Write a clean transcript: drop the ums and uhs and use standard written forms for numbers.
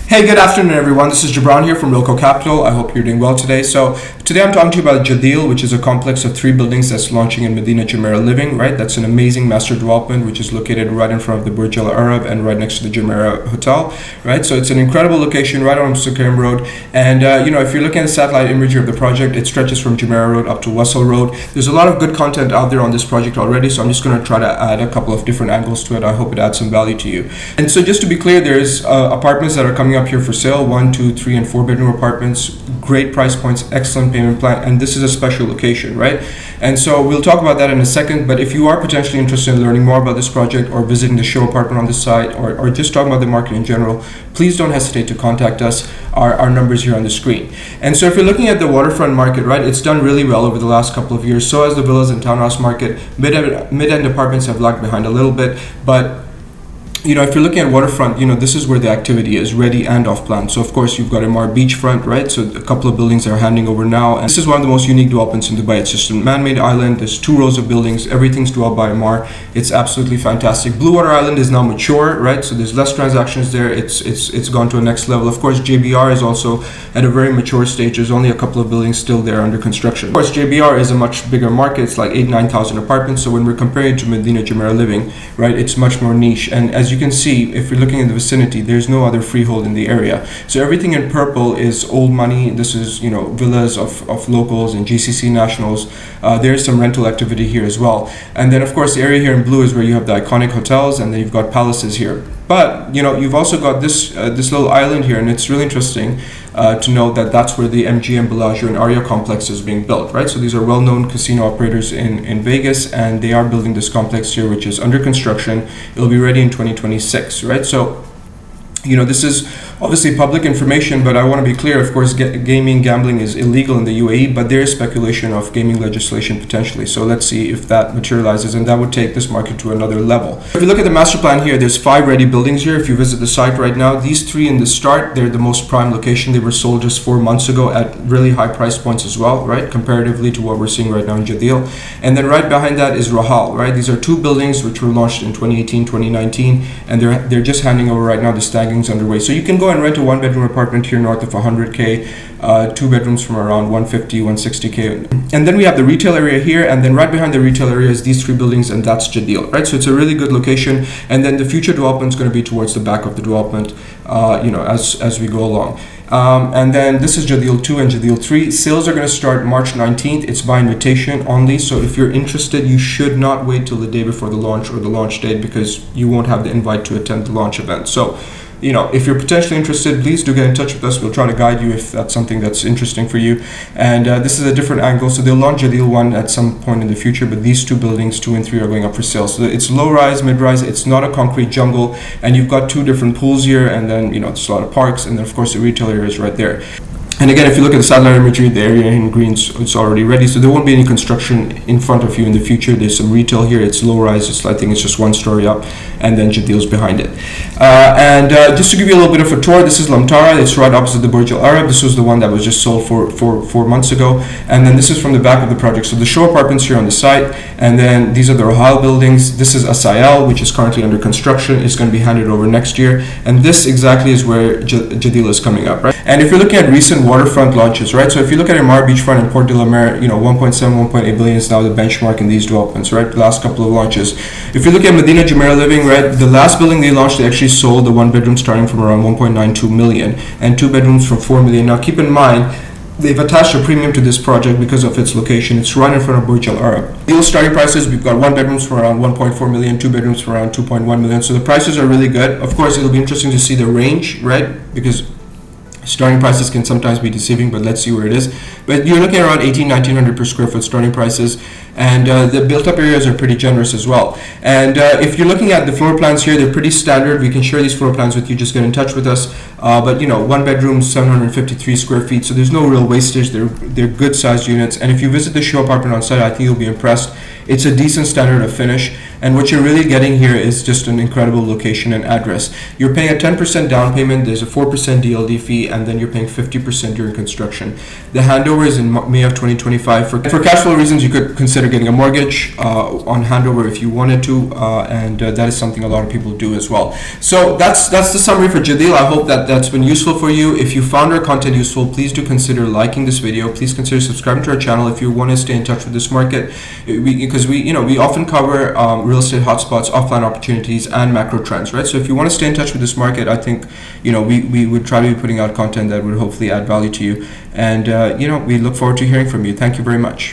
Hey, good afternoon, everyone. This is Jabran here from Wilco Capital. I hope you're doing well today. So today I'm talking to you about Jadeel, which is a complex of 3 buildings that's launching in Madinat Jumeirah Living, right? That's an amazing master development, which is located right in front of the Burj Al Arab and right next to the Jumeirah Hotel, right? So it's an incredible location right on Sukaim Road. And, if you're looking at the satellite imagery of the project, it stretches from Jumeirah Road up to Wassel Road. There's a lot of good content out there on this project already, so I'm just going to try to add a couple of different angles to it. I hope it adds some value to you. And so just to be clear, there's apartments that are coming up here for sale, 1, 2, 3, and 4 bedroom apartments, great price points, excellent payment plan, and this is a special location, right? And so we'll talk about that in a second, but if you are potentially interested in learning more about this project or visiting the show apartment on the site or just talking about the market in general, please don't hesitate to contact us. Our numbers here on the screen. And so if you're looking at the waterfront market, right, it's done really well over the last couple of years. So has the villas and townhouse market. Mid-end apartments have lagged behind a little bit, but if you're looking at waterfront, this is where the activity is, ready and off plan. So of course you've got MR beachfront, right? So a couple of buildings are handing over now. And this is one of the most unique developments in Dubai. It's just a man-made island. There's 2 rows of buildings. Everything's developed by MR. It's absolutely fantastic. Blue Water Island is now mature, right? So there's less transactions there. It's gone to a next level. Of course, JBR is also at a very mature stage. There's only a couple of buildings still there under construction. Of course, JBR is a much bigger market. It's like 8,000-9,000 apartments. So when we're comparing it to Madinat Jumeirah Living, right, it's much more niche. And as you can see, if you're looking in the vicinity, there's no other freehold in the area. So everything in purple is old money. This is, villas of locals and GCC nationals. There's some rental activity here as well. And then, of course, the area here in blue is where you have the iconic hotels, and then you've got palaces here. But, you've also got this little island here, and it's really interesting to know that that's where the MGM Bellagio and Aria complex is being built, right? So these are well-known casino operators in Vegas, and they are building this complex here, which is under construction. It'll be ready in 2026, right? So, this is obviously public information, but I want to be clear. Of course, gambling is illegal in the UAE, but there is speculation of gaming legislation potentially. So let's see if that materializes, and that would take this market to another level. If you look at the master plan here, there's 5 ready buildings here. If you visit the site right now, these 3 in the start, they're the most prime location. They were sold just 4 months ago at really high price points as well, right? Comparatively to what we're seeing right now in Jadeel. And then right behind that is Rahal, right? These are 2 buildings which were launched in 2018, 2019, and they're just handing over right now. The stagging's underway. So you can go and rent a 1-bedroom apartment here north of 100K, 2 bedrooms from around 150, 160K. And then we have the retail area here, and then right behind the retail area is these 3 buildings, and that's Jadeel, right? So it's a really good location, and then the future development is going to be towards the back of the development, as we go along. And then this is Jadeel 2 and Jadeel 3. Sales are going to start March 19th. It's by invitation only. So if you're interested, you should not wait till the day before the launch or the launch date, because you won't have the invite to attend the launch event. So, if you're potentially interested, please do get in touch with us. We'll try to guide you if that's something that's interesting for you. And this is a different angle. So they'll launch Jadeel 1 at some point in the future, but these 2 buildings, 2 and 3, are going up for sale. So it's low rise, mid rise. It's not a concrete jungle. And you've got 2 different pools here. And then, there's a lot of parks. And then, of course, the retail area is right there. And again, if you look at the satellite imagery, the area in green is already ready. So there won't be any construction in front of you in the future. There's some retail here. It's low rise. I think it's just 1 story up. And then Jadeel's behind it. Just to give you a little bit of a tour, this is Lamtara. It's right opposite the Burj Al Arab. This was the one that was just sold for 4 months ago. And then this is from the back of the project. So the show apartments here on the site. And then these are the Rahal buildings. This is Asayal, which is currently under construction. It's going to be handed over next year. And this exactly is where Jadeel is coming up, right? And if you're looking at recent waterfront launches, right? So if you look at MR beachfront and Port de la Mer, 1.7, 1.8 billion is now the benchmark in these developments, right? The last couple of launches. If you look at Madinat Jumeirah Living, right? The last building they launched, they actually sold the 1 bedroom starting from around 1.92 million and 2 bedrooms from 4 million. Now keep in mind, they've attached a premium to this project because of its location. It's right in front of Burj Al Arab. Deal starting prices, we've got 1 bedrooms for around 1.4 million, 2 bedrooms for around 2.1 million. So the prices are really good. Of course, it'll be interesting to see the range, right? Because starting prices can sometimes be deceiving, but let's see where it is. But you're looking at around 1,800 per square foot starting prices, and the built-up areas are pretty generous as well. And if you're looking at the floor plans here, they're pretty standard. We can share these floor plans with you. Just get in touch with us. But 1 bedroom, 753 square feet, so there's no real wastage. They're good sized units. And if you visit the show apartment on site, I think you'll be impressed. It's a decent standard of finish. And what you're really getting here is just an incredible location and address. You're paying a 10% down payment, there's a 4% DLD fee, and then you're paying 50% during construction. The handover is in May of 2025. For cash flow reasons, you could consider getting a mortgage on handover if you wanted to, and that is something a lot of people do as well. So that's the summary for Jadeel. I hope that that's been useful for you. If you found our content useful, please do consider liking this video. Please consider subscribing to our channel if you want to stay in touch with this market, because we often cover real estate hotspots, offline opportunities, and macro trends, right? So if you want to stay in touch with this market, I think we would try to be putting out content that would hopefully add value to you, and we look forward to hearing from you. Thank you very much.